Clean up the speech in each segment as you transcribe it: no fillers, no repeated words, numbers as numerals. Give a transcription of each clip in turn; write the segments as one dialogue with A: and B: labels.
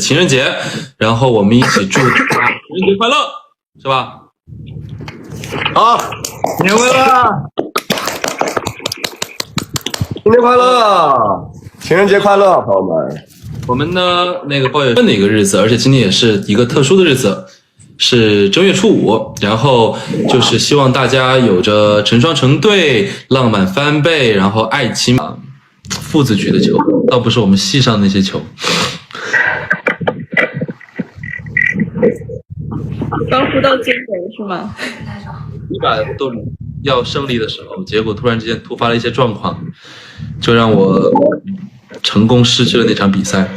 A: 情人节，然后我们一起祝大家情人节快乐，是吧？
B: 好，新年快乐！新年快乐！情人节快乐，朋友们！
A: 我们呢，那个8月份的一个日子，而且今天也是一个特殊的日子，是正月初5，然后就是希望大家有着成双成对、浪漫翻倍，然后爱情父子局的球，倒不是我们戏上那些球。
C: 刚พู到经典是吗？
A: 一把都要胜利的时候，结果突然之间突发了一些状况，就让我成功失去了那场比赛。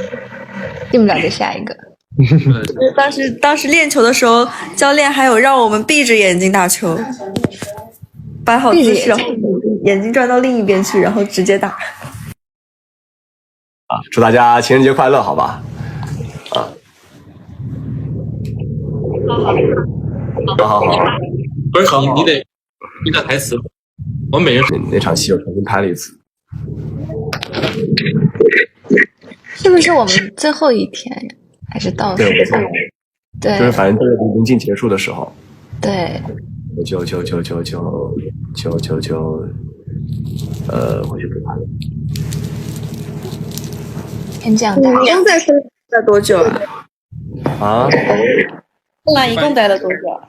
D: 进不了就下一个。
C: 当时练球的时候，教练还有让我们闭着眼睛打球，摆好姿势，然后眼睛转到另一边去，然后直接打。
B: 祝大家情人节快乐，好吧？好，
A: 不是你得听他台词，我们每人
B: 那场戏又重新拍了一次。
D: 是不是我们最后一天呀？还是倒数？对，
B: 就是反正就是临近结束的时候。
D: 对。
B: 就，回去补拍。
D: 天降大
C: 你一共在深待多久啊？
B: 啊？
C: 后来一共待了多久啊？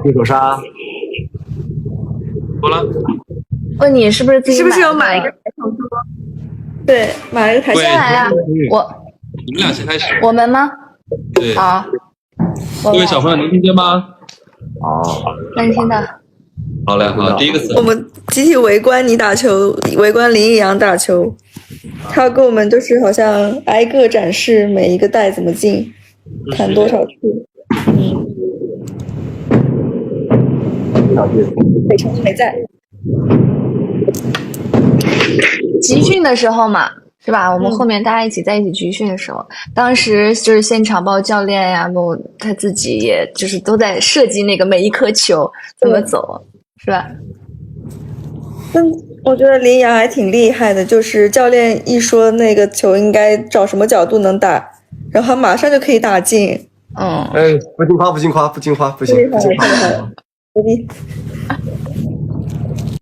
B: 一手杀。
A: 好了。
D: 问你是不是自己
C: 是不是有买一个台球桌？对，买了一个台球桌。
D: 先来啊！
A: 你们俩先开始。
D: 我们吗？
A: 对。
D: 好。
A: 各位小朋友能听见吗？
D: 能听到。
A: 好嘞，好，第一个词。
C: 我们集体围观你打球，围观林逸阳打球。他跟我们就是好像挨个展示每一个带怎么进，弹多少处。北城没在。
D: 集训的时候嘛，是吧？我们后面大家一起在一起集训的时候，当时就是现场包括教练呀，包括他自己，也就是都在设计那个每一颗球怎么走，是吧？
C: 我觉得林阳还挺厉害的，就是教练一说那个球应该找什么角度能打，然后他马上就可以打进。
B: 不禁夸，不行。
C: 牛逼！